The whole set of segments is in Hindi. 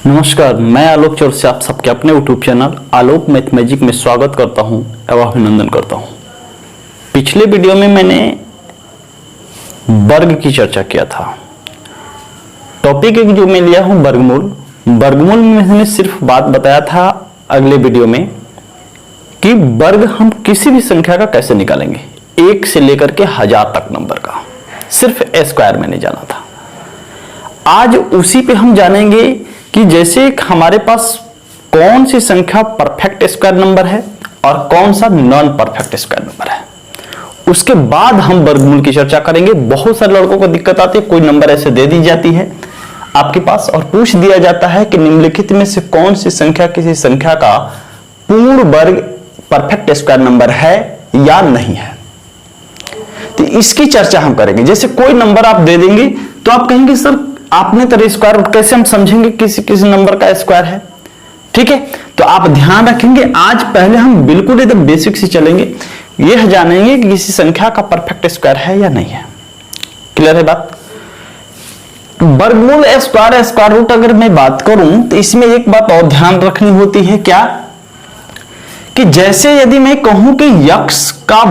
नमस्कार, मैं आलोक चौर से आप सबके अपने यूट्यूब चैनल आलोक मैथमेटिक में स्वागत करता हूं एवं अभिनंदन करता हूं। पिछले वीडियो में मैंने वर्ग की चर्चा किया था। टॉपिक एक जो मैं लिया हूं वर्गमूल। वर्गमूल में मैंने सिर्फ बात बताया था अगले वीडियो में कि वर्ग हम किसी भी संख्या का कैसे निकालेंगे, 1 से लेकर के 1000 तक नंबर का। सिर्फ स्क्वायर मैंने जाना था। आज उसी पे हम जानेंगे कि जैसे हमारे पास कौन सी संख्या परफेक्ट स्क्वायर नंबर है और कौन सा नॉन परफेक्ट स्क्वायर नंबर है। उसके बाद हम वर्गमूल की चर्चा करेंगे। बहुत सारे लड़कों को दिक्कत आती है, कोई नंबर ऐसे दे दी जाती है आपके पास और पूछ दिया जाता है कि निम्नलिखित में से कौन सी संख्या किसी संख्या का पूर्ण वर्ग परफेक्ट स्क्वायर नंबर है या नहीं है। तो इसकी चर्चा हम करेंगे। जैसे कोई नंबर आप दे देंगे तो आप कहेंगे सर आपने तो स्क्वायर, कैसे हम समझेंगे किसी किसी नंबर का स्क्वायर है। ठीक है, तो आप ध्यान रखेंगे। आज पहले हम बिल्कुल एकदम बेसिक से चलेंगे, यह जानेंगे कि किसी संख्या का परफेक्ट स्क्वायर है या नहीं है। क्लियर है बात। वर्गमूल स्क्वायर रूट अगर मैं बात करूं तो इसमें एक बात और ध्यान रखनी होती है, क्या कि जैसे यदि मैं कहूं कि यक्स का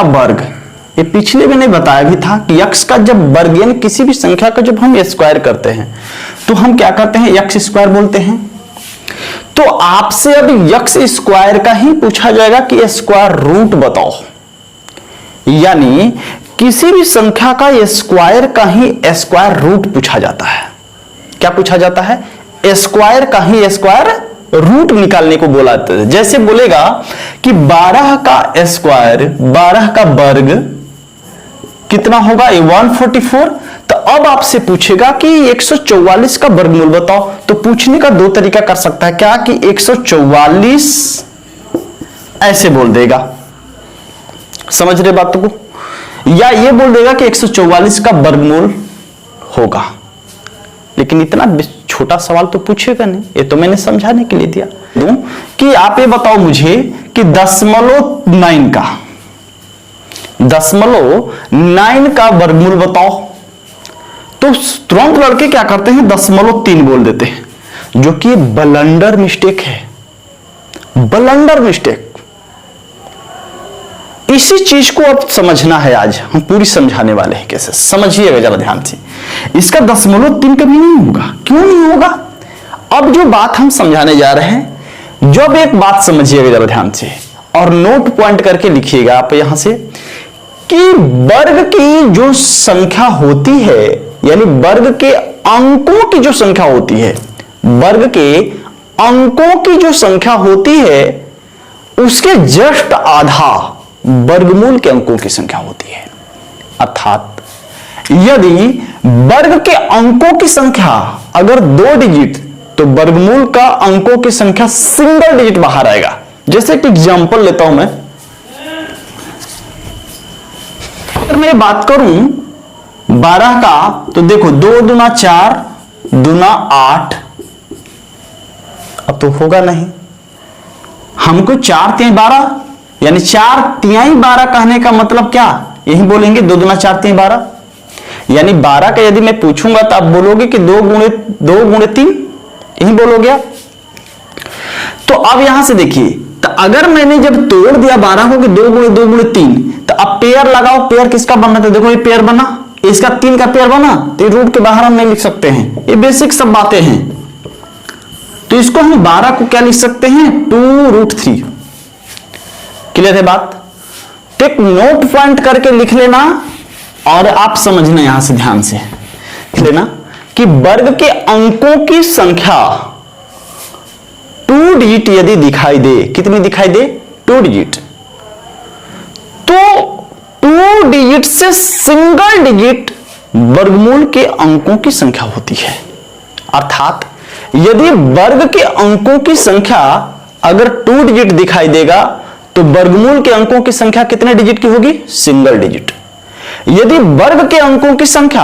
वर्ग, ये पिछले मैंने बताया भी था कि यक्स का जब वर्ग यानी किसी भी संख्या का जब हम स्क्वायर करते हैं तो हम क्या करते हैं, यक्स स्क्वायर बोलते हैं। तो आपसे अब यक्स स्क्वायर का ही पूछा जाएगा कि स्क्वायर रूट बताओ, यानी किसी भी संख्या का स्क्वायर का ही स्क्वायर रूट पूछा जाता है। क्या पूछा जाता है? स्क्वायर का ही स्क्वायर रूट निकालने को बोला जाता है। जैसे बोलेगा कि 12 का स्क्वायर, 12 का वर्ग कितना होगा, 144। तो अब आपसे पूछेगा कि 144 का वर्गमूल बताओ। तो पूछने का दो तरीका कर सकता है, क्या कि 144 ऐसे बोल देगा, समझ रहे बात को, या ये बोल देगा कि 144 का वर्गमूल होगा। लेकिन इतना छोटा सवाल तो पूछेगा नहीं, ये तो मैंने समझाने के लिए दिया कि आप ये बताओ मुझे कि 0.9 का वर्गमूल बताओ। तो तुरंत लड़के क्या करते हैं, 0.3 बोल देते हैं, जो कि ब्लंडर मिस्टेक है। Blunder mistake. इसी चीज को अब समझना है, आज हम पूरी समझाने वाले हैं। कैसे समझिएगा जरा ध्यान से। इसका 0.3 कभी नहीं होगा। क्यों नहीं होगा? अब जो बात हम समझाने जा रहे हैं, जब एक बात समझिएगा जरा ध्यान से और नोट पॉइंट करके लिखिएगा आप यहां से कि वर्ग की जो संख्या होती है, यानी वर्ग के अंकों की जो संख्या होती है, वर्ग के अंकों की जो संख्या होती है, उसके जस्ट आधा वर्गमूल के अंकों की संख्या होती है। अर्थात यदि वर्ग के अंकों की संख्या अगर 2 डिजिट, तो वर्गमूल का अंकों की संख्या सिंगल डिजिट बाहर आएगा। जैसे एक एग्जांपल लेता हूं मैं, अगर मैं बात करूं 12 का, तो देखो 2 दूना 4, दूना 8। अब तो होगा नहीं, हमको 4 तिहाई 12, यानी 4 तिहाई 12 कहने का मतलब क्या, यही बोलेंगे 2 दूना 4 तिहाई 12। यानी 12 का यदि मैं पूछूंगा तो आप बोलोगे कि 2 गुणे 3, यही बोलोगे आप। तो अब यहां से देखिए, तो अगर मैंने जब तोड़ दिया 12 को कि 2 गुणे 3, तो अब पेयर लगाओ। पेयर किसका बनना था, देखो ये पेयर बना, इसका 3 का पेयर बना, तो रूट के बाहर हम नहीं लिख सकते हैं। ये बेसिक सब बातें हैं। तो इसको हम 12 को क्या लिख सकते हैं, 2√3। क्लियर है बात। तो एक नोट पॉइंट करके लिख लेना और आप समझना, यहां से ध्यान से लिख लेना कि वर्ग के अंकों की संख्या 2 डिजिट यदि दिखाई दे, कितनी दिखाई दे, 2 डिजिट, तो 2 डिजिट से सिंगल डिजिट वर्गमूल के अंकों की संख्या होती है। अर्थात यदि वर्ग के अंकों की संख्या अगर 2 डिजिट दिखाई देगा तो वर्गमूल के अंकों की संख्या कितने डिजिट की होगी, सिंगल डिजिट। यदि वर्ग के अंकों की संख्या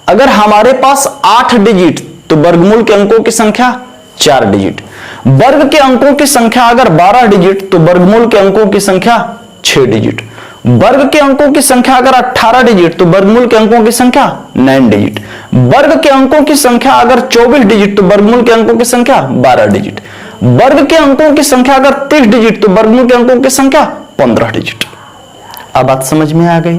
अगर हमारे पास 8 डिजिट, तो वर्गमूल के अंकों की संख्या 4 डिजिट। वर्ग के अंकों की संख्या अगर 12 डिजिट, तो वर्गमूल के अंकों की संख्या 6 डिजिट। वर्ग के अंकों की संख्या अगर 18 डिजिट तो वर्गमूल के अंकों की संख्या 9 डिजिट। वर्ग के अंकों की संख्या अगर 24 डिजिट तो वर्गमूल के अंकों की संख्या 12 डिजिट। वर्ग के अंकों की संख्या अगर 30 डिजिट तो वर्गमूल के अंकों की संख्या 15 डिजिट। अब बात समझ में आ गई।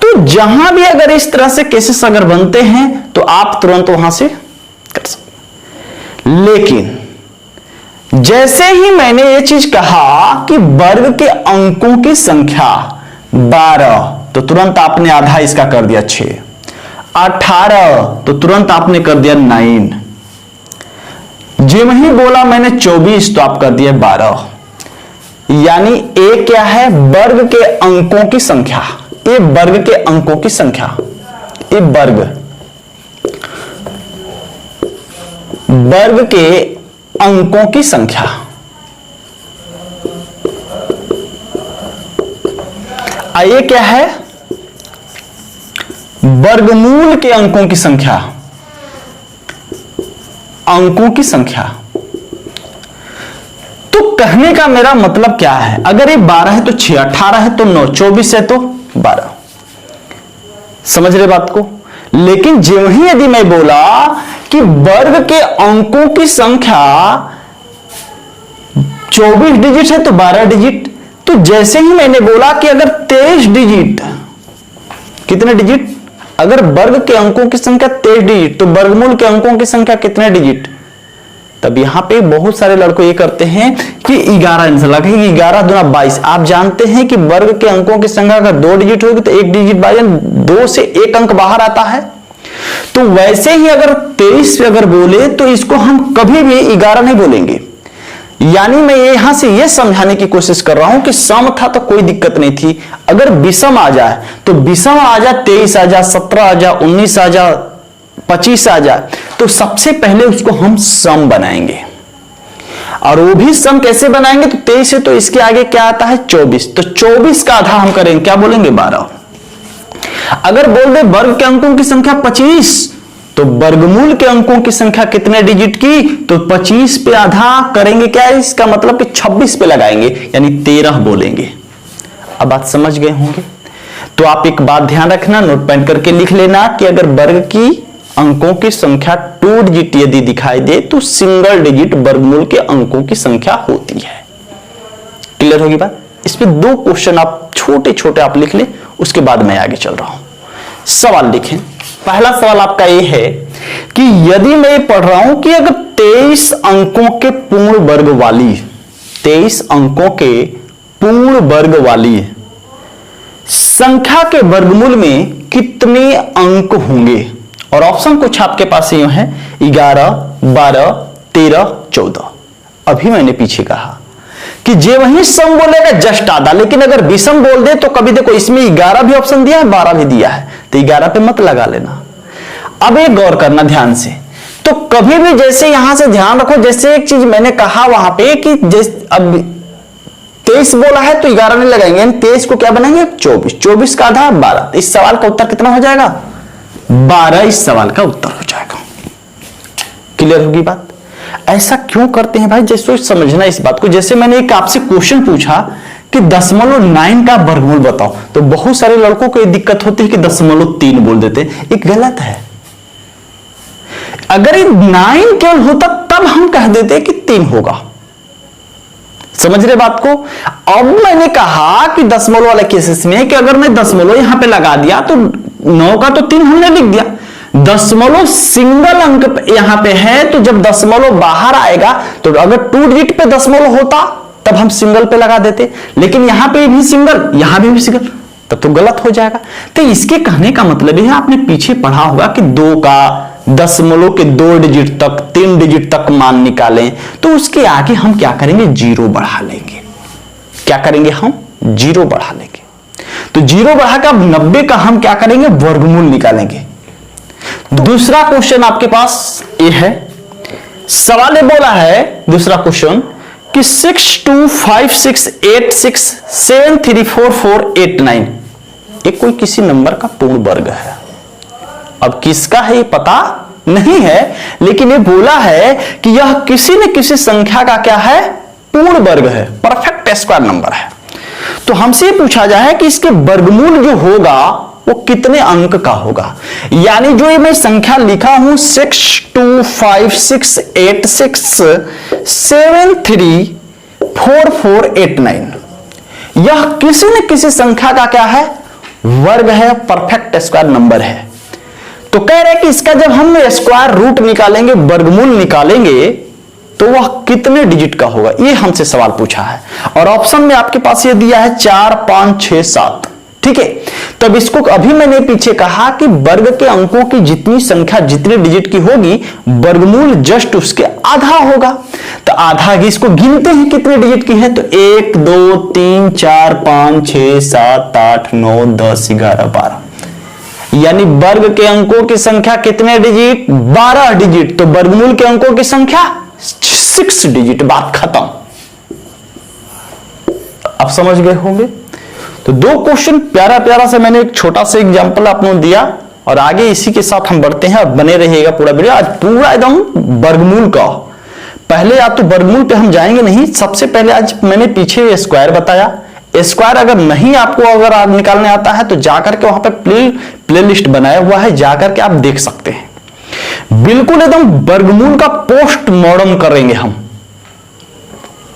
तो जहां भी अगर इस तरह से केसेस अगर बनते हैं तो आप तुरंत वहां से कर सकते। लेकिन जैसे ही मैंने ये चीज कहा कि वर्ग के अंकों की संख्या 12 तो तुरंत आपने आधा इसका कर दिया 6। 18 तो तुरंत आपने कर दिया 9। जिम ही बोला मैंने 24 तो आप कर दिया 12। यानी ए क्या है? वर्ग के अंकों की संख्या। ये वर्ग के अंकों की संख्या, ये वर्ग के अंकों की संख्या। ये क्या है? वर्गमूल के अंकों की संख्या, अंकों की संख्या। तो कहने का मेरा मतलब क्या है? अगर ये 12 है तो 6, 18 है तो 9, 24 है तो 12। समझ रहे बात को? लेकिन जो ही यदि मैं बोला कि वर्ग के अंकों की संख्या 24 डिजिट है तो 12 डिजिट, तो जैसे ही मैंने बोला कि अगर 23 डिजिट, कितने डिजिट? अगर वर्ग के अंकों की संख्या 23 डिजिट तो वर्गमूल के अंकों की संख्या कितने डिजिट? तब यहां पे बहुत सारे लड़कों ये करते हैं कि 11 आंसर लगा, 11 दूना 22। आप जानते हैं कि वर्ग के अंकों की संख्या अगर 2 डिजिट होगी तो 1 डिजिट बाहर, 2 से 1 अंक बाहर आता है। तो वैसे ही अगर 23 अगर बोले तो इसको हम कभी भी 11 नहीं बोलेंगे। यानी मैं यहां से यह समझाने की कोशिश कर रहा हूं कि सम था तो कोई दिक्कत नहीं थी, अगर विषम आ जाए तो विषम आ जाए, 23 आ जाए, 17 आ जाए, 19 आ जाए, 25 आ जाए, तो सबसे पहले उसको हम सम बनाएंगे। और वो भी सम कैसे बनाएंगे? तो 23 है तो इसके आगे क्या आता है? 24। तो 24 का आधा हम करेंगे, क्या बोलेंगे? 12। अगर बोल दे वर्ग के अंकों की संख्या 25 तो वर्गमूल के अंकों की संख्या कितने डिजिट की? तो 25 पे आधा करेंगे, क्या है इसका मतलब कि 26 पे लगाएंगे, यानी 13 बोलेंगे। अब बात समझ गए होंगे। तो आप एक बात ध्यान रखना, नोट पेन करके लिख लेना कि अगर वर्ग की अंकों की संख्या 2 डिजिट यदि दिखाई दे तो सिंगल डिजिट वर्गमूल के अंकों की संख्या होती है। क्लियर होगी बात? इसमें 2 क्वेश्चन आप छोटे छोटे आप लिख ले, उसके बाद मैं आगे चल रहा हूं। सवाल लिखें। पहला सवाल आपका ये है कि यदि मैं पढ़ रहा हूं कि अगर 23 अंकों के पूर्ण वर्ग वाली, 23 अंकों के पूर्ण वर्ग वाली संख्या के वर्गमूल में कितने अंक होंगे? और ऑप्शन कुछ आपके पास यूं है 11, 12, 13, 14। अभी मैंने पीछे कहा कि जे वही सम बोलेगा जस्ट आधा, लेकिन अगर विषम बोल दे तो कभी देखो इसमें 11 भी ऑप्शन दिया है, 12 भी दिया है, तो 11 पे मत लगा लेना। अब एक गौर करना ध्यान से, तो कभी भी जैसे यहां से ध्यान रखो, जैसे एक चीज मैंने कहा वहां पे कि जैसे अब 23 बोला है तो 11 नहीं लगाएंगे, 23 को क्या बनाएंगे? 24। 24 का आधा 12। इस सवाल का उत्तर कितना हो जाएगा? 12 इस सवाल का उत्तर हो जाएगा। क्लियर होगी बात? ऐसा क्यों करते हैं भाई? जैसे समझना इस बात को। जैसे मैंने एक आपसे क्वेश्चन पूछा कि 0.9 का वर्गमूल बताओ, तो बहुत सारे लड़कों को ये दिक्कत होती है कि 0.3 बोल देते हैं। ये गलत है। अगर ये 9 केवल होता तब हम कह देते कि 3 होगा। समझ रहे बात को? अब मैंने कहा कि दशमलव वाले केसेस में कि अगर मैं दशमलव यहां पे लगा दिया तो 9 का तो 3 हमने लिख दिया, दशमलव सिंगल अंक यहां पे है, तो जब दशमलव बाहर आएगा तो अगर 2 डिजिट पे दशमलव होता तब हम सिंगल पे लगा देते, लेकिन यहां पे भी सिंगल, यहां भी सिंगल, तब तो गलत हो जाएगा। तो इसके कहने का मतलब है, आपने पीछे पढ़ा होगा कि 2 का दशमलव के 2 डिजिट तक, 3 डिजिट तक मान निकालें तो उसके आगे हम क्या करेंगे? 0 बढ़ा लेंगे। क्या करेंगे? हम 0 बढ़ा लेंगे। तो 0 बढ़ाकर 90 का हम क्या करेंगे? वर्गमूल निकालेंगे। दूसरा क्वेश्चन आपके पास ये है, सवाल ये बोला है दूसरा क्वेश्चन कि 625686734489 ये कोई किसी नंबर का पूर्ण वर्ग है। अब किसका है ये पता नहीं है, लेकिन ये बोला है कि यह किसी न किसी संख्या का क्या है? पूर्ण वर्ग है, परफेक्ट स्क्वायर नंबर है। तो हमसे पूछा जाए कि इसके वर्गमूल जो होगा वो कितने अंक का होगा। यानी जो ये मैं संख्या लिखा हूं 625686734489, यह किसी न किसी संख्या का क्या है, वर्ग है, परफेक्ट स्क्वायर नंबर है। तो कह रहे हैं कि इसका जब हम स्क्वायर रूट निकालेंगे, वर्गमूल निकालेंगे, तो वह कितने डिजिट का होगा, ये हमसे सवाल पूछा है। और ऑप्शन में आपके पास ये दिया है 4, 5, 6, 7। ठीक है, तब इसको अभी मैंने पीछे कहा कि वर्ग के अंकों की जितनी संख्या जितने डिजिट की होगी, वर्गमूल जस्ट उसके आधा होगा। तो आधा इसको गिनते हैं कितने डिजिट की है, तो 1, 2, 3, 4, 5, 6, 7, 8, 9, 10, 11, 12। यानी वर्ग के अंकों की संख्या कितने डिजिट, 12 डिजिट। तो वर्गमूल के अंकों की संख्या 6 डिजिट। बात खत्म। अब समझ गए होंगे। तो 2 क्वेश्चन प्यारा प्यारा से मैंने एक छोटा सा एग्जांपल आपको दिया, और आगे इसी के साथ हम बढ़ते हैं। बने रहिएगा पूरा वीडियो, आज पूरा एकदम वर्गमूल का। पहले आप तो वर्गमूल पे हम जाएंगे नहीं, सबसे पहले आज मैंने पीछे स्क्वायर बताया। स्क्वायर अगर नहीं आपको अगर निकालने आता है तो जाकर के वहां पे प्लेलिस्ट बनाया हुआ है, जाकर के आप देख सकते हैं। बिल्कुल एकदम वर्गमूल का पोस्टमार्टम करेंगे हम,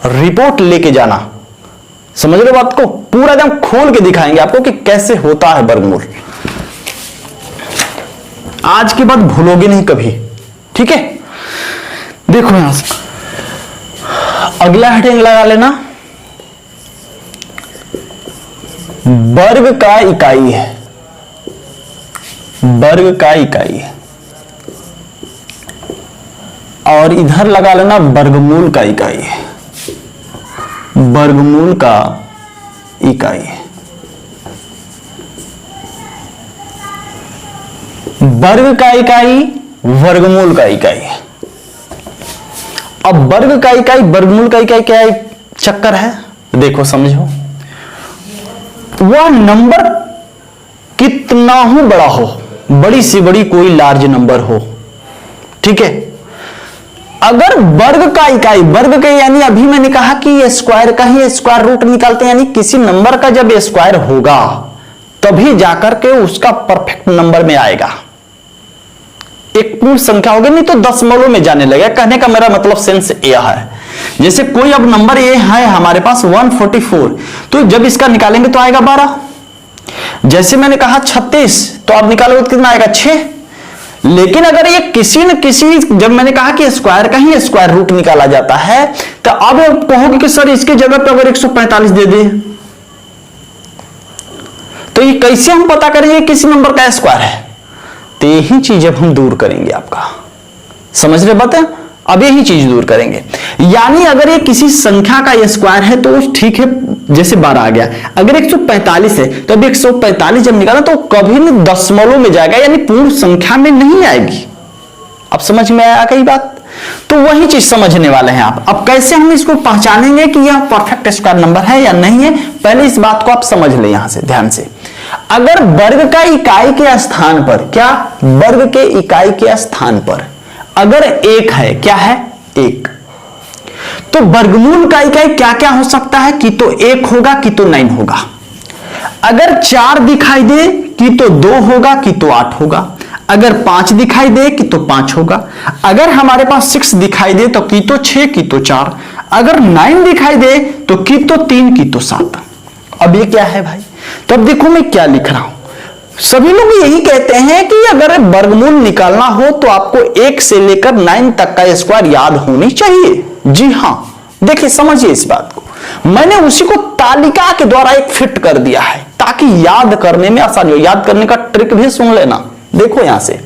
रिपोर्ट लेके जाना। समझ रहे बात को, पूरा एकदम खोल के दिखाएंगे आपको कि कैसे होता है वर्गमूल। आज के बाद भूलोगे नहीं कभी। ठीक है, देखो यहां से अगला हेडिंग लगा लेना, वर्ग का इकाई है। वर्ग का इकाई है, और इधर लगा लेना वर्गमूल का इकाई है। वर्गमूल का इकाई है। वर्ग का इकाई, वर्गमूल का इकाई है। अब वर्ग का इकाई, वर्गमूल का इकाई क्या है, चक्कर है। देखो समझो, वह नंबर कितना हो बड़ा हो, बड़ी से बड़ी कोई लार्ज नंबर हो। ठीक है, अगर वर्ग का इकाई, वर्ग के यानी अभी मैंने कहा कि स्क्वायर का ही स्क्वायर रूट निकालते हैं, यानी किसी नंबर का जब स्क्वायर होगा तभी जाकर के उसका परफेक्ट नंबर में आएगा। एक पूर्ण संख्या होगी, नहीं तो दशमलव में जाने लगेगा। कहने का मेरा मतलब सेंस यह है, जैसे कोई अब नंबर ये है हमारे पास 144, तो जब इसका निकालेंगे तो आएगा 12। जैसे मैंने कहा 36, तो आप निकालोगे तो कितना आएगा, 6। लेकिन अगर ये किसी न किसी, जब मैंने कहा कि स्क्वायर का ही स्क्वायर रूट निकाला जाता है, तो अब कहोगे कि सर इसकी जगह पे अगर 145 दे दे, तो ये कैसे हम पता करेंगे किसी नंबर का स्क्वायर है। तो यही चीज अब हम दूर करेंगे आपका, समझ रहे बात है। अब यही चीज दूर करेंगे, यानी अगर ये किसी संख्या का स्क्वायर है तो ठीक है, जैसे 12 आ गया। अगर 145 है तो अब 145 जब निकाला तो कभी नहीं दशमलव में जाएगा, यानी पूर्ण संख्या में नहीं आएगी। अब समझ में आया कई बात। तो वही चीज समझने वाले हैं आप। अब कैसे हम इसको पहचानेंगे कि यह परफेक्ट स्क्वायर नंबर है या नहीं है, पहले इस बात को आप समझ लें यहां से ध्यान से। अगर वर्ग का इकाई के स्थान पर, क्या वर्ग के इकाई के स्थान पर अगर 1 है, क्या है 1, तो वर्गमूल का इकाई क्या क्या हो सकता है, कि तो 1 होगा, कि तो 9 होगा। अगर 4 दिखाई दे कि तो 2 होगा, कि तो 8 होगा। अगर 5 दिखाई दे कि तो 5 होगा। अगर हमारे पास 6 दिखाई दे तो कि तो 6, कि तो 4। अगर 9 दिखाई दे तो कि तो 3, कि तो 7। अब ये क्या है भाई, तो अब देखो मैं क्या लिख रहा हूं। सभी लोग यही कहते हैं कि अगर वर्गमूल निकालना हो तो आपको 1 से लेकर 9 तक का स्क्वायर याद होनी चाहिए। जी हां, देखिए समझिए इस बात को। मैंने उसी को तालिका के द्वारा एक फिट कर दिया है ताकि याद करने में आसानी हो। याद करने का ट्रिक भी सुन लेना। देखो यहां से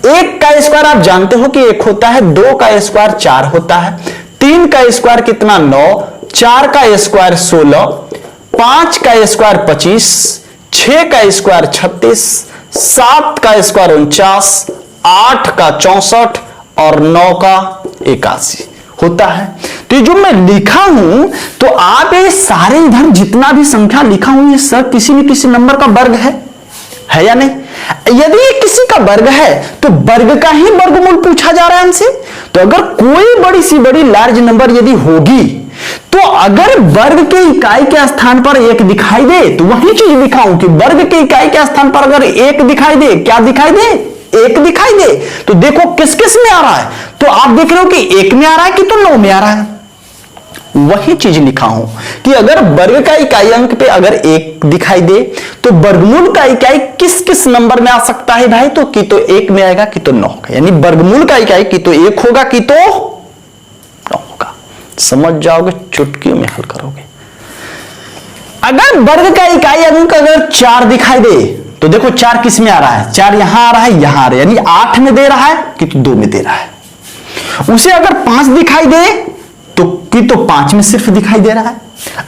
1 का स्क्वायर आप जानते हो कि 1 होता है, 2 का स्क्वायर 4 होता है, 3 का स्क्वायर कितना 9, 4 का स्क्वायर 16, 5 का स्क्वायर 25, 6 का स्क्वायर 36, 7 का स्क्वायर 49, 8 का 64 और 9 का 81 होता है। तो जो मैं लिखा हूं, तो आप ये सारे इधर जितना भी संख्या लिखा हूं, ये सब किसी न किसी नंबर का वर्ग है या नहीं। यदि ये किसी का वर्ग है तो वर्ग का ही वर्गमूल पूछा जा रहा है हमसे। तो अगर कोई बड़ी सी बड़ी लार्ज नंबर यदि होगी तो अगर वर्ग के इकाई के स्थान पर एक दिखाई दे तो वही चीज दिखाऊं कि वर्ग के इकाई के स्थान पर अगर एक दिखाई दे, क्या दिखाई दे, एक दिखाई दे, तो देखो किस किस में आ रहा है, तो आप देख रहे हो कि एक में आ रहा है कि तो 9 में आ रहा है। वही चीज लिखा हूं कि अगर वर्ग का इकाई अंक पे अगर एक दिखाई दे तो वर्गमूल का इकाई किस किस नंबर में आ सकता है भाई, तो कि तो 1 में आएगा कि तो 9 होगा, यानी वर्गमूल का इकाई कि तो 1 होगा कि तो 9 होगा। समझ जाओगे, चुटकियों में हल करोगे। अगर वर्ग का इकाई अंक अगर 4 दिखाई दे तो देखो 4 किस में आ रहा है, 4 यहां आ रहा है, यहां आ रहा है, यानी 8 में दे रहा है कि तो 2 में दे रहा है। उसे अगर 5 दिखाई दे तो कि तो 5 में सिर्फ दिखाई दे रहा है।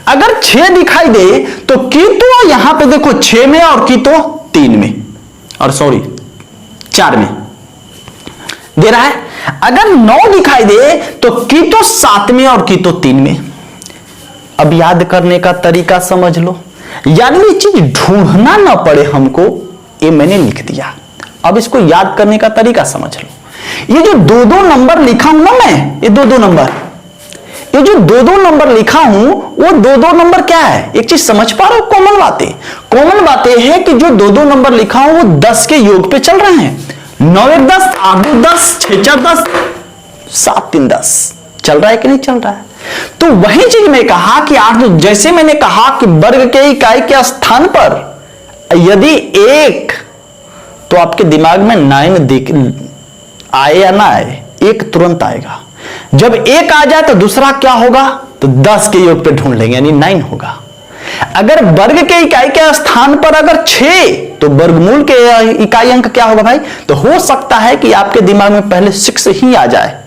अगर 6 दिखाई दे तो कि तो यहां पे देखो 6 में और कि तो 3 में, और सॉरी 4 में दे रहा है। अगर 9 दिखाई दे तो कि तो 7 में और कि तो 3 में। अब याद करने का तरीका समझ लो, यानी ये चीज ढूंढना ना पड़े हमको, ये मैंने लिख दिया। अब इसको याद करने का तरीका समझ लो। ये जो 2-2 नंबर लिखा हूं ना मैं, ये 2-2 नंबर, ये जो 2-2 नंबर लिखा हूं वो 2-2 नंबर क्या है, एक चीज समझ पा रहे हो, कॉमन बातें है कि जो 2-2 नंबर लिखा हूं वो 10 के योग पे चल रहे हैं। 9 1 10, 8 2 10, 6 4 10, 7 3 10 चल रहा है कि नहीं चल रहा है। तो वही चीज मैं कहा कि 8, जैसे मैंने कहा कि वर्ग के इकाई के स्थान पर यदि 1, तो आपके दिमाग में 9 दिख आए या ना आए, 1 तुरंत आएगा। जब 1 आ जाए तो दूसरा क्या होगा, तो 10 के योग पे ढूंढ लेंगे, यानी 9 होगा। अगर वर्ग के इकाई के स्थान पर अगर 6, तो वर्गमूल के इकाई अंक क्या होगा भाई, तो हो सकता है कि आपके दिमाग में पहले 6 ही आ जाए।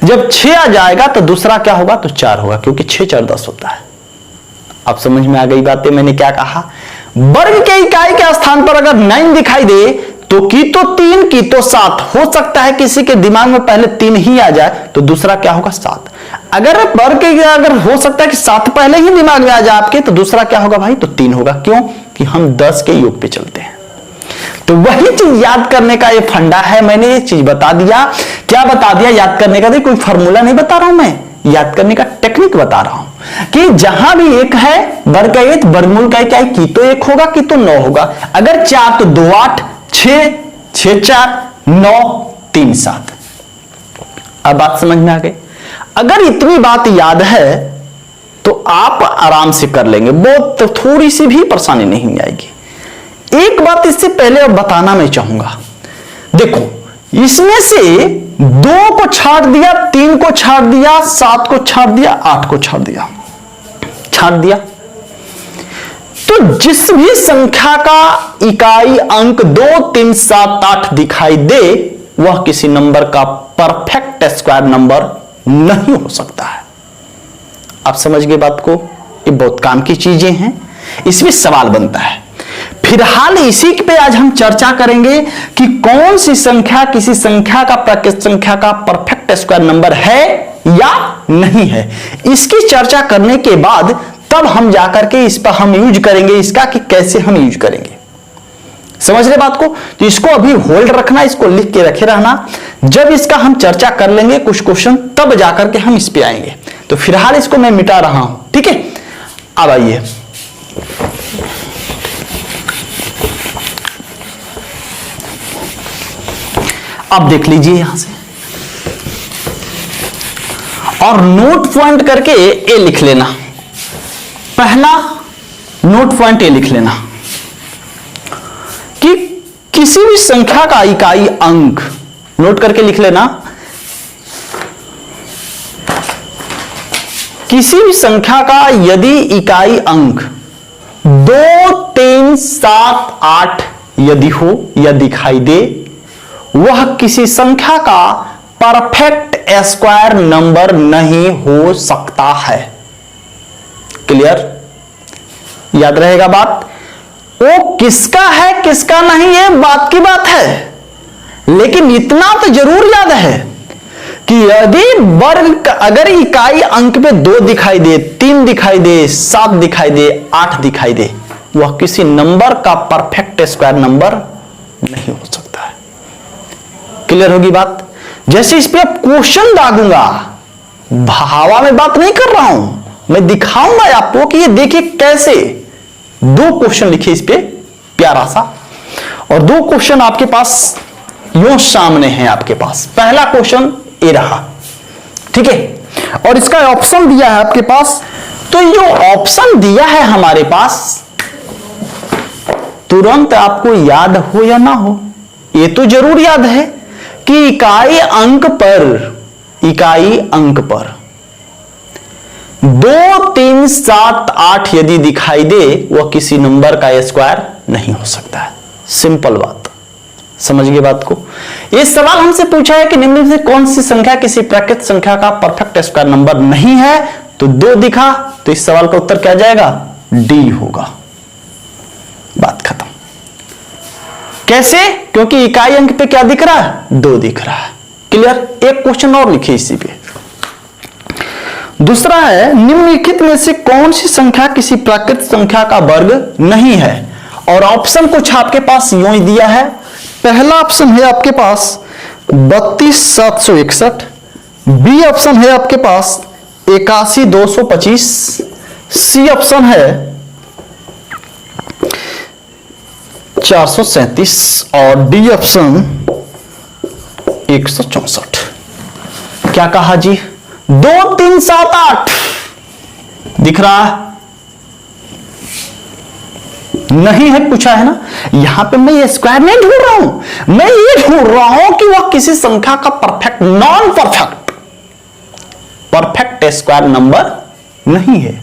जब 6 आ जाएगा तो दूसरा क्या होगा, तो 4 होगा, क्योंकि 6 4 10 होता है। अब समझ में आ गई बातें, मैंने क्या कहा। वर्ग के इकाई के स्थान पर अगर 9 दिखाई दे तो की तो 3 की तो 7, हो सकता है किसी के दिमाग में पहले 3 ही आ जाए, तो दूसरा क्या होगा 7। अगर वर्ग के अगर हो सकता है कि 7 पहले ही दिमाग में आ जाए आपके, तो दूसरा क्या होगा भाई, तो 3 होगा। क्यों कि हम 10 के योग पे चलते हैं। तो वही चीज याद करने का ये फंडा है, मैंने ये चीज बता दिया। क्या बता दिया याद करने का, कोई फॉर्मूला नहीं बता रहा हूं मैं, याद करने का टेक्निक बता रहा हूं कि जहां भी 1 है वर्ग का एक, वर्गमूल का क्या है कि तो 1 होगा कि तो 9 होगा। अगर 4 तो 2 8, 6 6 4 9 3 7। अब बात समझ में आ गई। अगर इतनी बात याद है तो आप आराम से कर लेंगे, बहुत तो थोड़ी सी भी परेशानी नहीं आएगी। एक बात इससे पहले अब बताना मैं चाहूंगा, देखो इसमें से 2 को छाट दिया, 3 को छाट दिया, 7 को छाट दिया, 8 को छाट दिया, तो जिस भी संख्या का इकाई अंक 2 3 7 8 दिखाई दे वह किसी नंबर का परफेक्ट स्क्वायर नंबर नहीं हो सकता है। आप समझ गए बात को, ये बहुत काम की चीजें हैं, इसमें सवाल बनता है। फिलहाल इसी पे आज हम चर्चा करेंगे कि कौन सी संख्या किसी संख्या का परफेक्ट स्क्वायर नंबर है या नहीं है। इसकी चर्चा करने के बाद तब हम जाकर के इस पर हम यूज करेंगे इसका कि कैसे हम यूज करेंगे। समझ रहे बात को, तो इसको अभी होल्ड रखना, इसको लिख के रखे रहना। जब इसका हम चर्चा कर लेंगे कुछ क्वेश्चन, तब जाकर के हम इस पे आएंगे। तो फिलहाल इसको मैं मिटा रहा हूं, ठीक है। अब आइए, अब देख लीजिए यहां से, और नोट पॉइंट करके ए लिख लेना। पहला नोट पॉइंट ए लिख लेना कि किसी भी संख्या का इकाई अंक, नोट करके लिख लेना, किसी भी संख्या का यदि इकाई अंक 2 3 7 8 यदि हो या दिखाई दे, वह किसी संख्या का परफेक्ट स्क्वायर नंबर नहीं हो सकता है। क्लियर, याद रहेगा बात। वो किसका है किसका नहीं है बात की बात है, लेकिन इतना तो जरूर याद है कि यदि वर्ग अगर इकाई अंक पे 2 दिखाई दे, 3 दिखाई दे, 7 दिखाई दे, 8 दिखाई दे, वह किसी नंबर का परफेक्ट स्क्वायर नंबर नहीं हो सकता है। क्लियर होगी बात। जैसे इस पे अब क्वेश्चन दागूंगा, हवा में बात नहीं कर रहा हूं, मैं दिखाऊंगा आपको कि ये देखिए कैसे। दो क्वेश्चन लिखे इस पे प्यारा सा, और दो क्वेश्चन आपके पास यूं सामने हैं आपके पास। पहला क्वेश्चन ये रहा, ठीक है, और इसका ऑप्शन दिया है आपके पास। तो जो ऑप्शन दिया है हमारे पास, तुरंत आपको याद हो या ना हो, ये तो जरूर याद है कि इकाई अंक पर 2, 3, 7, 8 यदि दिखाई दे, वह किसी नंबर का स्क्वायर नहीं हो सकता है। सिंपल बात, समझ गए बात को। यह सवाल हमसे पूछा है कि निम्न में से कौन सी संख्या किसी प्राकृत संख्या का परफेक्ट स्क्वायर नंबर नहीं है, तो 2 दिखा, तो इस सवाल का उत्तर क्या जाएगा? डी होगा। बात खत्म। कैसे? क्योंकि इकाई अंक पे क्या दिख रहा है? 2 दिख रहा है। क्लियर? एक क्वेश्चन और लिखिए इसी पे। दूसरा है, निम्नलिखित में से कौन सी संख्या किसी प्राकृत संख्या का वर्ग नहीं है? और ऑप्शन कुछ आपके पास यूं ही दिया है। पहला ऑप्शन है आपके पास 32,761, बी ऑप्शन है आपके पास 81,225, सी ऑप्शन है 437 और डी ऑप्शन 164। क्या कहा जी? 2, 3, 7, 8 दिख रहा है? नहीं है, पूछा है ना। यहां पे मैं ये स्क्वायर नहीं ढूंढ रहा हूं, मैं ये ढूंढ रहा हूं कि वह किसी संख्या का perfect, non perfect square number नहीं है।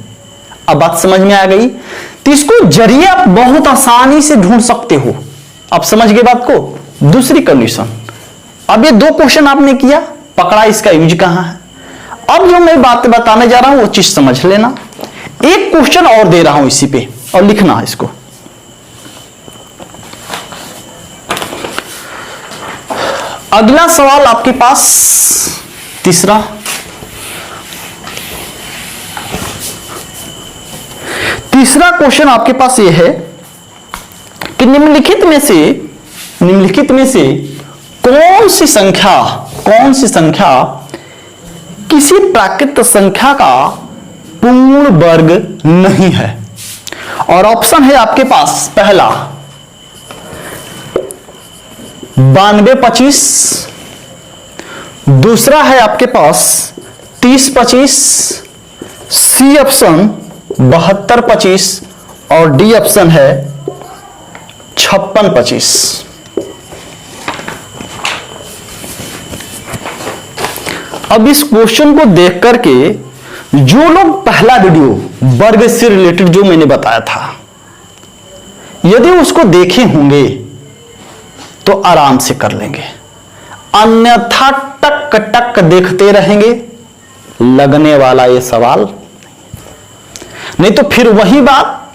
अब बात समझ में आ गई। तो इसको जरिए आप बहुत आसानी से ढूंढ सकते हो। अब समझ गए बात को। दूसरी कंडीशन, अब ये 2 क्वेश्चन आपने किया, पकड़ा इसका यूज कहां है। अब जो मैं बात बताने जा रहा हूं वो चीज समझ लेना। एक क्वेश्चन और दे रहा हूं इसी पे, और लिखना है इसको। अगला सवाल आपके पास तीसरा, क्वेश्चन आपके पास यह है कि निम्नलिखित में से कौन सी संख्या किसी प्राकृत संख्या का पूर्ण वर्ग नहीं है? और ऑप्शन है आपके पास, पहला 9225, दूसरा है आपके पास 3025, सी ऑप्शन 7225 और डी ऑप्शन है 5625। अब इस क्वेश्चन को देख करके जो लोग पहला वीडियो वर्ग से रिलेटेड जो मैंने बताया था, यदि उसको देखे होंगे तो आराम से कर लेंगे, अन्यथा टक टक देखते रहेंगे, लगने वाला ये सवाल नहीं। तो फिर वही बात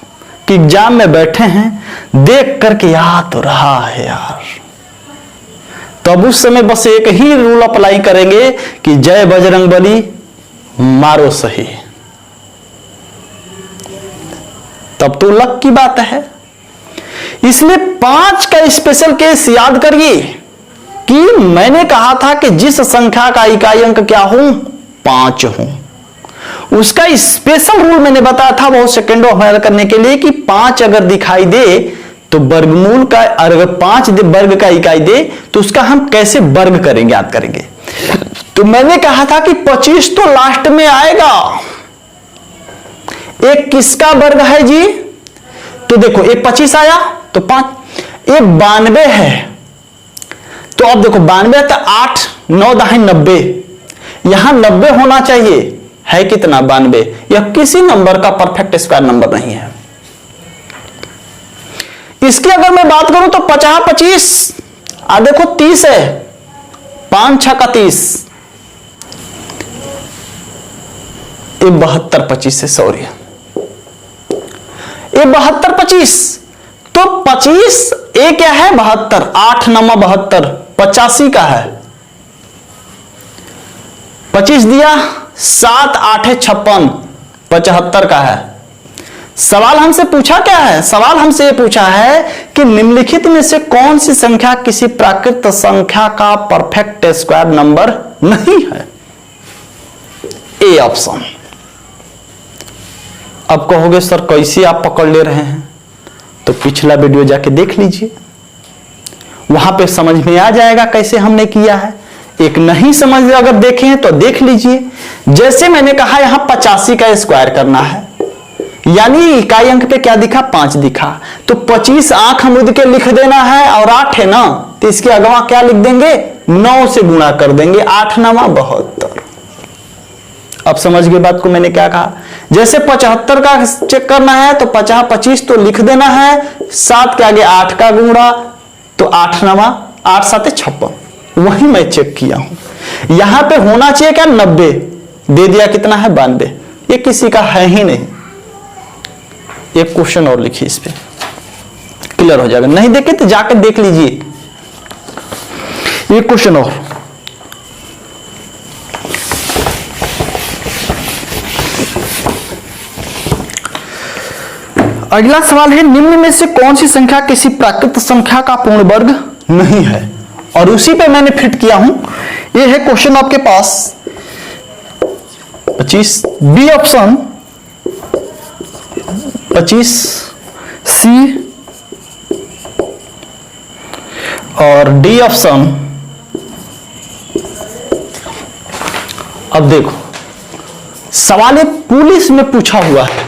कि एग्जाम में बैठे हैं, देख करके याद तो रहा है यार, तब उस समय बस एक ही रूल अप्लाई करेंगे कि जय बजरंगबली, मारो सही। तब तो लक की बात है। इसलिए 5 का स्पेशल केस याद करिए कि मैंने कहा था कि जिस संख्या का इकाई अंक क्या हो, 5 हो, उसका स्पेशल रूल मैंने बताया था बहुत सेकेंडों हल करने के लिए कि 5 अगर दिखाई दे तो वर्गमूल का, अगर 5 वर्ग का इकाई दे तो उसका हम कैसे वर्ग करेंगे, याद करेंगे। तो मैंने कहा था कि 25 तो लास्ट में आएगा। एक किसका वर्ग है जी? तो देखो एक 25 आया तो 5, एक 92 है, तो अब देखो 92 तो 8, 9 दाहिन 90, यहां 90 होना चाहिए, है कितना? 92। यह किसी नंबर का परफेक्ट स्क्वायर नंबर नहीं है। इसकी अगर मैं बात करूं तो 50, 25, देखो 30 है, 5 6 का 30, ये 72 25 है, सॉरी, ये 72 25, तो 25 ये क्या है? 72, 8 9 72, 85 का है, 25 दिया, 7 8 56, 75 का है। सवाल हमसे पूछा क्या है? सवाल हमसे ये पूछा है कि निम्नलिखित में से कौन सी संख्या किसी प्राकृत संख्या का परफेक्ट स्क्वायर नंबर नहीं है? A option. अब कहोगे सर कैसे आप पकड़ ले रहे हैं, तो पिछला वीडियो जाके देख लीजिए, वहां पे समझ में आ जाएगा कैसे हमने किया है। एक नहीं समझ अगर देखें तो देख लीजिए। जैसे मैंने कहा यहां 85 का स्क्वायर करना है, यानी इकाई अंक पे क्या दिखा 5 दिखा, तो 25 आंख अमरूद के लिख देना है, और 8 है ना तो इसके अगवा क्या लिख देंगे 9 से गुणा कर देंगे, 8 9 72। अब समझ गए बात को मैंने क्या कहा। जैसे 75 का चेक करना है तो 50 25 तो लिख देना है, 7 के आगे 8 का गुणा, तो 8 9 8 7 56, वही मैं चेक किया हूं। यहां पे होना चाहिए क्या 90, दे दिया कितना है 92, ये किसी का है ही नहीं। एक क्वेश्चन और लिखिए, इस पे क्लियर हो जाएगा, नहीं देखे तो जाकर देख लीजिए। एक क्वेश्चन और, अगला सवाल है निम्न में से कौन सी संख्या किसी प्राकृत संख्या का पूर्ण वर्ग नहीं है, और उसी पे मैंने फिट किया हूं। ये है क्वेश्चन आपके पास 25 बी ऑप्शन, 25 सी और डी ऑप्शन। अब देखो सवाल पुलिस में पूछा हुआ है,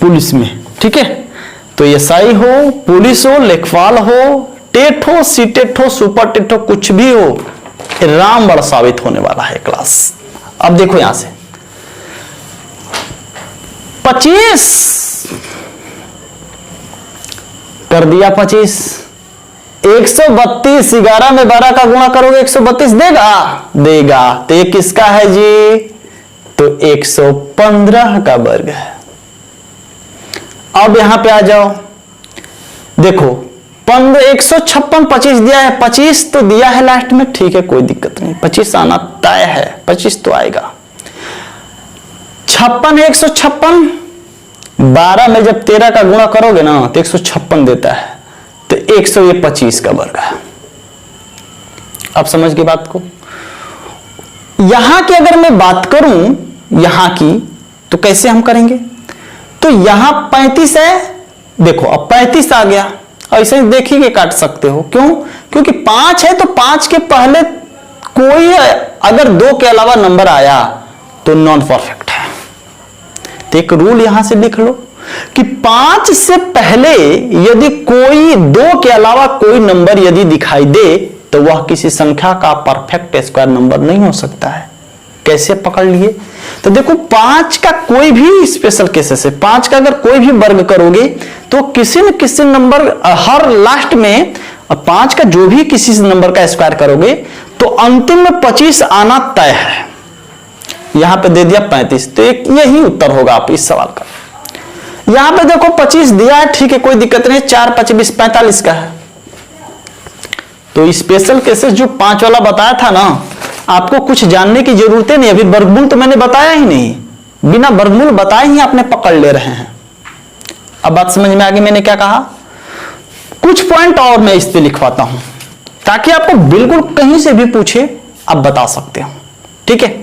पुलिस में, ठीक है, तो एसआई हो, पुलिस हो, लेखपाल हो, टेट हो, सीटेट हो, सुपर टेट हो, कुछ भी हो, रामबाण साबित होने वाला है क्लास। अब देखो यहां से 25 कर दिया, 25 132, 11 में 12 का गुणा करोगे 132 देगा, तो ये किसका है जी, तो 115 का वर्ग है। अब यहां पे आ जाओ, देखो 156 25 दिया है, 25 तो दिया है लास्ट में, ठीक है कोई दिक्कत नहीं, 25 आना तय है, 25 तो आएगा। 56 है 156, 12 में जब 13 का गुणा करोगे ना तो 156 देता है, तो 125 का वर्ग है। अब समझ गए बात को। यहां की अगर मैं बात करूं यहां की, तो कैसे हम करेंगे, तो यहां 35 है, देखो अब 35 आ गया, ऐसे ही देखिए काट सकते हो, क्यों, क्योंकि 5 है तो 5 के पहले कोई अगर 2 के अलावा नंबर आया तो नॉन परफेक्ट है। तो एक रूल यहां से लिख लो कि 5 से पहले यदि कोई 2 के अलावा कोई नंबर यदि दिखाई दे तो वह किसी संख्या का परफेक्ट स्क्वायर नंबर नहीं हो सकता है। कैसे पकड़ लिए, तो देखो 5 का कोई भी स्पेशल केसेस है, 5 का अगर कोई भी वर्ग करोगे तो किसी न किसी नंबर हर लास्ट में 5 का जो भी किसी नंबर का स्क्वायर करोगे तो अंतिम में 25 आना तय है। यहां पे दे दिया 35, तो एक यही उत्तर होगा आप इस सवाल का। यहां पे देखो 25 दिया है, ठीक है कोई दिक्कत नहीं, 4 5 20 45 का है। तो स्पेशल केसेस जो 5 वाला बताया था ना, आपको कुछ जानने की जरूरत नहीं, अभी वर्गमूल तो मैंने बताया ही नहीं, बिना वर्गमूल बताए ही आपने पकड़ ले रहे हैं। अब बात समझ में आ गई मैंने क्या कहा। कुछ पॉइंट और मैं इस पे लिखवाता हूं ताकि आपको बिल्कुल कहीं से भी पूछे आप बता सकते हो, ठीक है।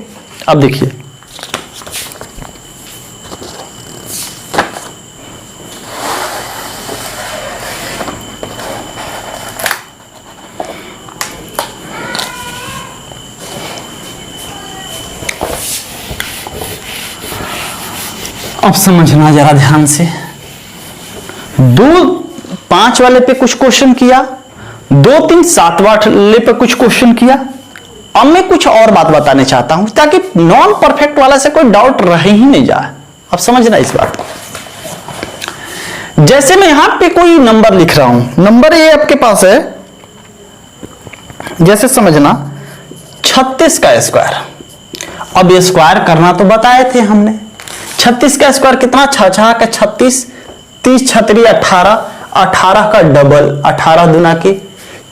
अब देखिए अब समझना जरा ध्यान से। 2 5 वाले पे कुछ क्वेश्चन किया, 2 3 7 वाले पे कुछ क्वेश्चन किया। अब मैं कुछ और बात बताने चाहता हूं ताकि नॉन परफेक्ट वाला से कोई डाउट रह ही नहीं जाए। अब समझना इस बात को। जैसे मैं यहां पे कोई नंबर लिख रहा हूं, नंबर ये आपके पास है, जैसे समझना 36 का स्क्वायर। अब ये स्क्वायर करना तो बताए थे हमने, 36 का स्क्वायर कितना, 6 6 का 36, 30 छतरी 18, 18 का डबल 18 दुना के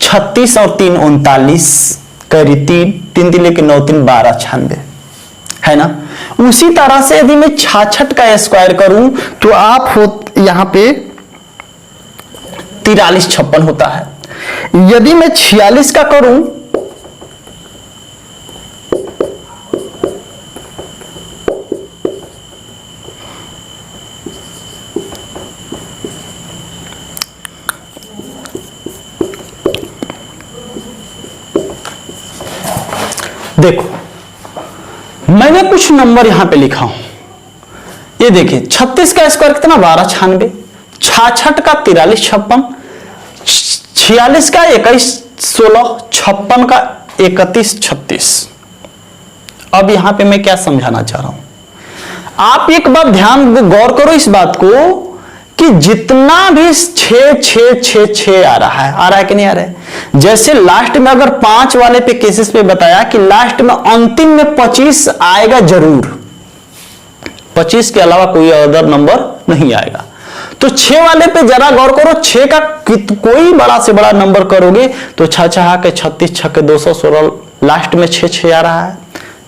36 और 3 39, करी 3 3 3 लेके 9 3 12 96 है ना। उसी तरह से यदि मैं 66 का स्क्वायर करूं तो आप हो यहां पे 43 56 होता है। यदि मैं 46 का करूं देखो मैंने कुछ नंबर यहां पे लिखा हूं, ये देखिए 36 का स्क्वायर कितना 1296, 66 का 4356, 46 का 2116, 56 का 3136। अब यहां पे मैं क्या समझाना चाह रहा हूं, आप एक बात ध्यान गौर करो इस बात को कि जितना भी 6 आ रहा है कि नहीं आ रहा है। जैसे लास्ट में अगर 5 वाले पे केसेस पे बताया कि लास्ट में अंतिम में 25 आएगा जरूर, 25 के अलावा कोई अदर नंबर नहीं आएगा। तो 6 वाले पे जरा गौर करो, 6 का कोई बड़ा से बड़ा नंबर करोगे तो 6 के 36, 6 के 216, लास्ट में 6 आ रहा है,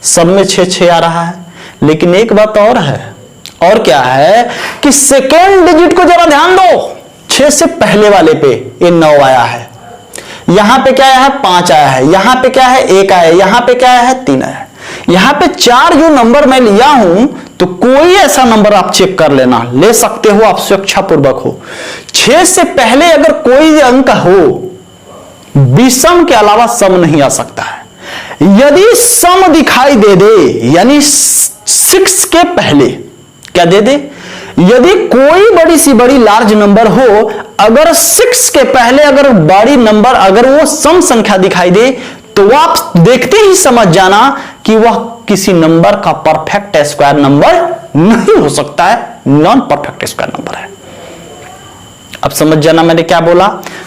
सब में 6 आ रहा है। लेकिन एक बात और है, और क्या है कि सेकेंड डिजिट को जरा ध्यान दो, 6 से पहले वाले पे ये 9 आया है, यहां पे क्या आया है 5 आया है, यहां पे क्या है 1 आया है, यहां पे क्या है 3 आया है, यहां पे 4 जो नंबर मैं लिया हूं, तो कोई ऐसा नंबर आप चेक कर लेना, ले सकते हो आप स्वेच्छापूर्वक हो। 6 से पहले अगर कोई अंक हो, विषम के अलावा सम नहीं आ सकता है। यदि सम दिखाई दे दे, यानी 6 के पहले क्या दे दे, यदि कोई बड़ी सी बड़ी लार्ज नंबर हो, अगर 6 के पहले अगर बड़ी नंबर अगर वो सम संख्या दिखाई दे, तो आप देखते ही समझ जाना कि वह किसी नंबर का परफेक्ट स्क्वायर नंबर नहीं हो सकता है, नॉन परफेक्ट स्क्वायर नंबर है। अब समझ जाना मैंने क्या बोला।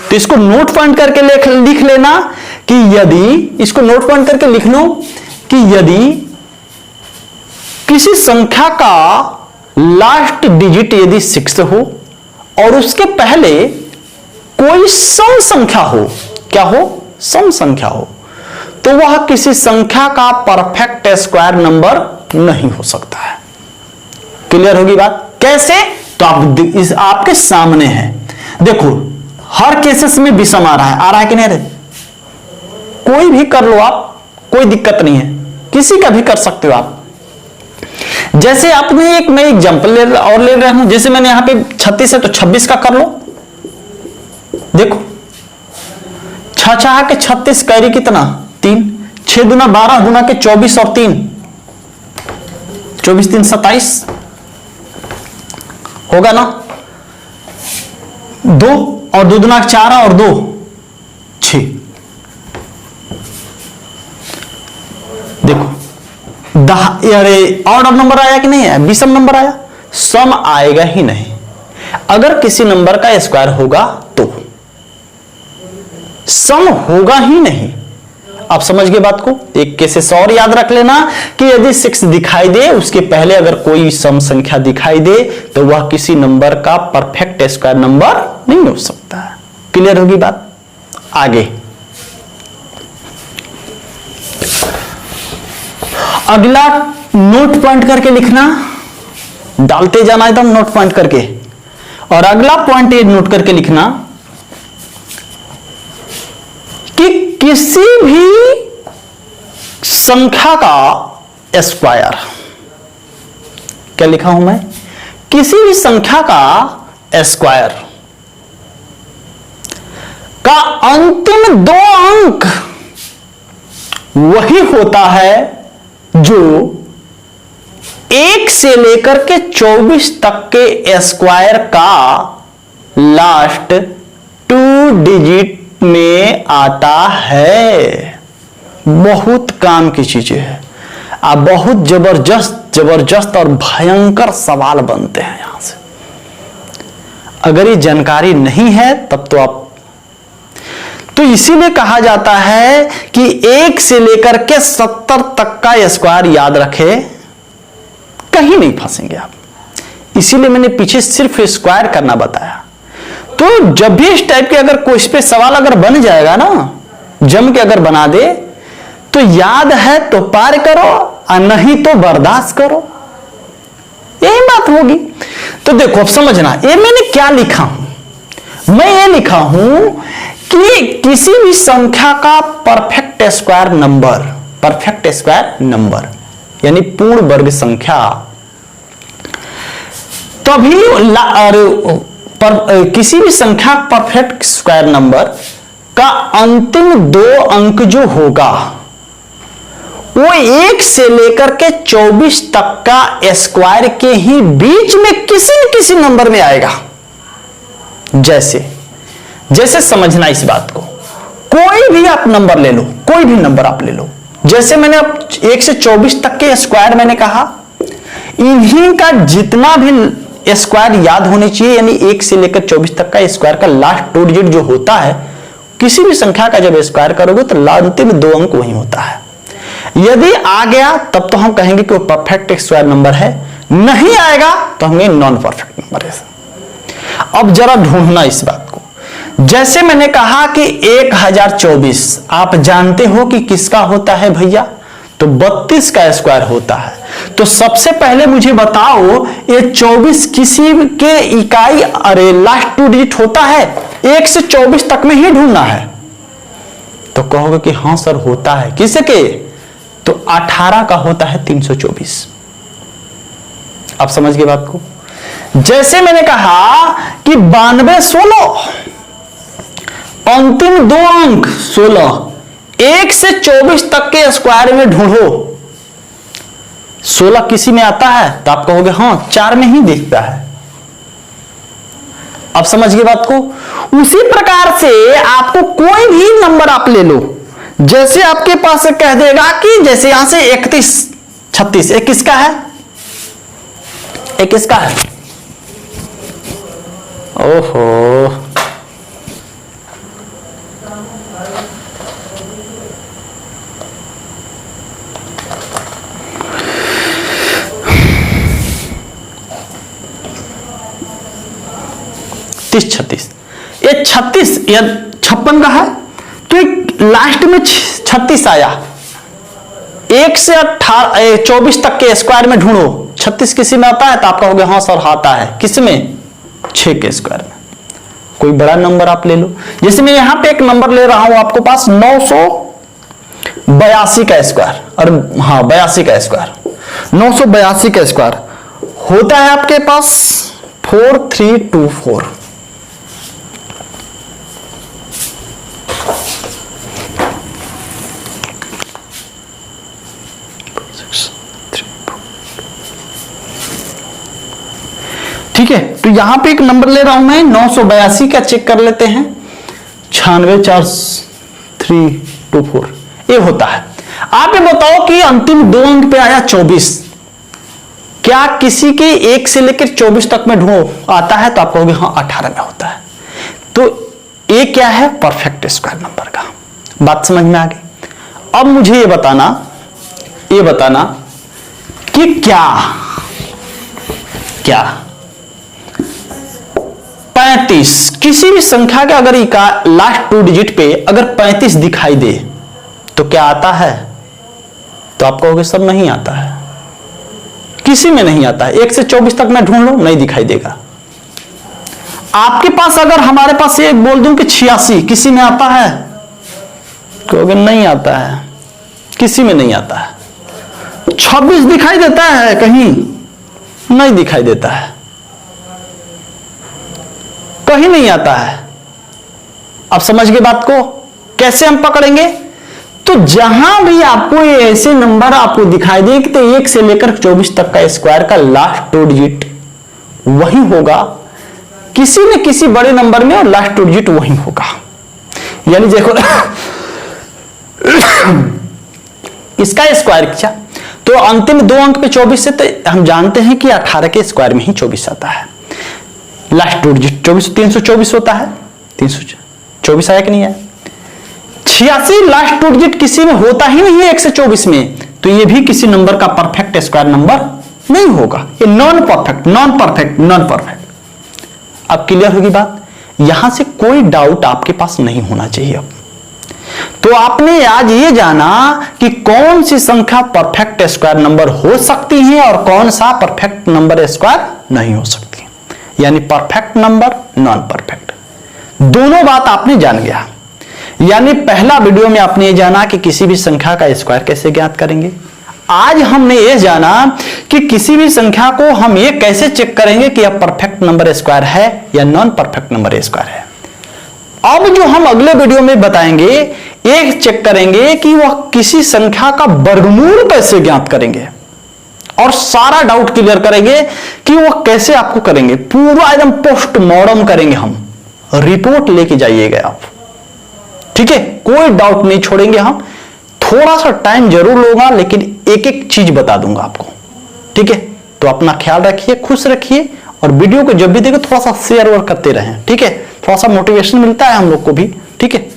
तो इसको नोट पॉइंट करके लिख लेना कि यदि, इसको नोट पॉइंट करके लिख लो कि यदि किसी संख्या का लास्ट डिजिट यदि 6 हो और उसके पहले कोई सम संख्या हो, क्या हो, सम संख्या हो, तो वह किसी संख्या का परफेक्ट स्क्वायर नंबर नहीं हो सकता है। क्लियर होगी बात? कैसे? तो आप इस आपके सामने है, देखो हर केसेस में विषम आ रहा है कि नहीं? कोई भी कर लो आप, कोई दिक्कत नहीं है, किसी का भी कर सकते हो आप। जैसे आपने मैं एग्जांपल ले रहा हूं, जैसे मैंने यहां पे 36 है तो 26 का कर लो। देखो 6 के 36 कैरी कितना 3, 6 दूना 12, दूना के 24 और 3, 24 3 27 होगा ना, 2 और 2 दूना 4 और 2 6। देखो अरे ऑड नंबर आया कि नहीं आया, विषम नंबर आया, सम आएगा ही नहीं। अगर किसी नंबर का स्क्वायर होगा तो सम होगा ही नहीं। आप समझ गए बात को? एक केसेस और याद रख लेना कि यदि 6 दिखाई दे, उसके पहले अगर कोई सम संख्या दिखाई दे, तो वह किसी नंबर का परफेक्ट स्क्वायर नंबर नहीं हो सकता है। क्लियर होगी बात? आगे अगला नोट पॉइंट करके लिखना, डालते जाना एकदम नोट पॉइंट करके। और अगला पॉइंट ये नोट करके लिखना कि किसी भी संख्या का स्क्वायर, क्या लिखा हूं मैं, किसी भी संख्या का स्क्वायर का अंतिम 2 अंक वही होता है जो 1 से लेकर के 24 तक के स्क्वायर का लास्ट 2 डिजिट में आता है। बहुत काम की चीजें है, आप बहुत जबरदस्त और भयंकर सवाल बनते हैं यहां से। अगर ये जानकारी नहीं है तब तो आप, तो इसीलिए कहा जाता है कि 1 से लेकर के 70 तक का स्क्वायर याद रखे, कहीं नहीं फंसेंगे आप। इसीलिए मैंने पीछे सिर्फ स्क्वायर करना बताया। तो जब भी इस टाइप के अगर कोई इस पे सवाल अगर बन जाएगा ना, जम के अगर बना दे, तो याद है तो पार करो और नहीं तो बर्दाश्त करो, यही बात होगी। तो देखो अब समझना, ये मैंने क्या लिखा हूं, मैं ये लिखा हूं कि किसी भी संख्या का परफेक्ट स्क्वायर नंबर यानी पूर्ण वर्ग संख्या, तभी किसी भी संख्या परफेक्ट स्क्वायर नंबर का अंतिम 2 अंक जो होगा वो 1 से लेकर के 24 तक का स्क्वायर के ही बीच में किसी न किसी नंबर में आएगा। जैसे समझना इस बात को, कोई भी आप नंबर ले लो, कोई भी नंबर आप ले लो, जैसे मैंने अब 1 से 24 तक के स्क्वायर मैंने कहा, इन्हीं का जितना भी स्क्वायर याद होने चाहिए, यानी 1 से लेकर 24 तक का स्क्वायर का लास्ट 2 डिजिट जो होता है, किसी भी संख्या का जब स्क्वायर करोगे तो अंतिम 2 अंक वही होता है। यदि आ गया तब तो हम कहेंगे कि वो परफेक्ट स्क्वायर नंबर है, नहीं आएगा तो हमें नॉन परफेक्ट नंबर है। अब जरा ढूंढना इस बात को, जैसे मैंने कहा कि 1024 आप जानते हो कि किसका होता है भैया, तो 32 का स्क्वायर होता है। तो सबसे पहले मुझे बताओ ये 24 किसी के इकाई अरे लास्ट 2 डिजिट होता है, 1 से 24 तक में ही ढूंढना है। तो कहोगे कि हां सर होता है, किसके, तो 18 का होता है 324। आप समझ गए बात को। जैसे मैंने कहा कि 92 16 अंतिम 2 अंक 16, 1 से 24 तक के स्क्वायर में ढूंढो, 16 किसी में आता है, तो आप कहोगे हां 4 में ही दिखता है। अब समझ गए बात को। उसी प्रकार से आपको कोई भी नंबर आप ले लो, जैसे आपके पास कह देगा कि जैसे यहां से 31 36, एक किसका है, एक किसका है, ओहो 30 36, ये 36 या 56 का है, तो एक लास्ट में 36 आया, 1 से 24 तक के स्क्वायर में ढूंढो, 36 किसी में आता है, तो आप कहोगे हाँ सर आता है, किस में, 6 के स्क्वायर में। कोई बड़ा नंबर आप ले लो, जैसे मैं यहां पे एक नंबर ले रहा हूं आपके पास 982 का स्क्वायर, और हाँ 82 का स्क्वायर, 982 का स्क्वायर होता है आपके पास 4324। ठीक है, तो यहां पे एक नंबर ले रहा हूं मैं 982 का, चेक कर लेते हैं, 964324 ये होता है। आप ये बताओ कि अंतिम 2 अंक पे आया 24, क्या किसी के 1 से लेकर 24 तक में ढूंढो आता है, तो आप कहोगे हाँ 18 में होता है। तो ये क्या है, परफेक्ट स्क्वायर नंबर का। बात समझ में आ गई। अब मुझे ये बताना कि क्या 35 किसी भी संख्या के अगर लास्ट 2 डिजिट पे अगर 35 दिखाई दे तो क्या आता है, तो आप कहोगे सब नहीं आता है, किसी में नहीं आता है। 1 से 24 तक मैं ढूंढ लो, नहीं दिखाई देगा। आपके पास अगर हमारे पास ये बोल दूं कि 86 किसी में आता है, कहोगे नहीं आता है, किसी में नहीं आता है। 26 दिखाई देता है कहीं, नहीं दिखाई देता है, कहीं नहीं आता है। अब समझ गए बात को, कैसे हम पकड़ेंगे, तो जहां भी आपको ये ऐसे नंबर आपको दिखाई दे कि 1 से लेकर 24 तक का स्क्वायर का लास्ट 2 डिजिट वही होगा, किसी न किसी बड़े नंबर में और लास्ट 2 डिजिट वही होगा। यानी देखो इसका स्क्वायर क्या, तो अंतिम 2 अंक पे 24 से, तो हम जानते हैं कि 18 के स्क्वायर में ही 24 आता है। लास्ट 2 डिजिट 24 324 होता है, 324 आया कि नहीं आया। 86 लास्ट 2 डिजिट किसी में होता ही नहीं है 1 से 24 में, तो ये भी किसी नंबर का परफेक्ट स्क्वायर नंबर नहीं होगा, ये नॉन परफेक्ट। अब क्लियर होगी बात, यहां से कोई डाउट आपके पास नहीं होना चाहिए। अब तो आपने आज ये जाना कि कौन सी संख्या परफेक्ट स्क्वायर नंबर हो सकती है और कौन सा परफेक्ट नंबर स्क्वायर नहीं हो सकती, यानी परफेक्ट नंबर, नॉन परफेक्ट, दोनों बात आपने जान गया। यानी पहला वीडियो में आपने ये जाना कि किसी भी संख्या का स्क्वायर कैसे ज्ञात करेंगे। आज हमने ये जाना कि किसी भी संख्या को हम ये कैसे चेक करेंगे कि यह परफेक्ट नंबर स्क्वायर है या नॉन परफेक्ट नंबर स्क्वायर है। अब जो हम अगले वीडियो में बताएंगे, एक चेक करेंगे कि वह किसी संख्या का वर्गमूल कैसे ज्ञात करेंगे और सारा डाउट क्लियर करेंगे कि वह कैसे आपको करेंगे, पूरा एकदम पोस्टमॉर्टम करेंगे हम, रिपोर्ट लेके जाइएगा आप, ठीक है, कोई डाउट नहीं छोड़ेंगे हम। थोड़ा सा टाइम जरूर लूंगा लेकिन एक एक चीज बता दूंगा आपको, ठीक है। तो अपना ख्याल रखिए, खुश रखिए और वीडियो को जब भी देखें थोड़ा सा शेयर वर्क करते रहें, ठीक है, थोड़ा सा मोटिवेशन मिलता है हम लोग को भी, ठीक है।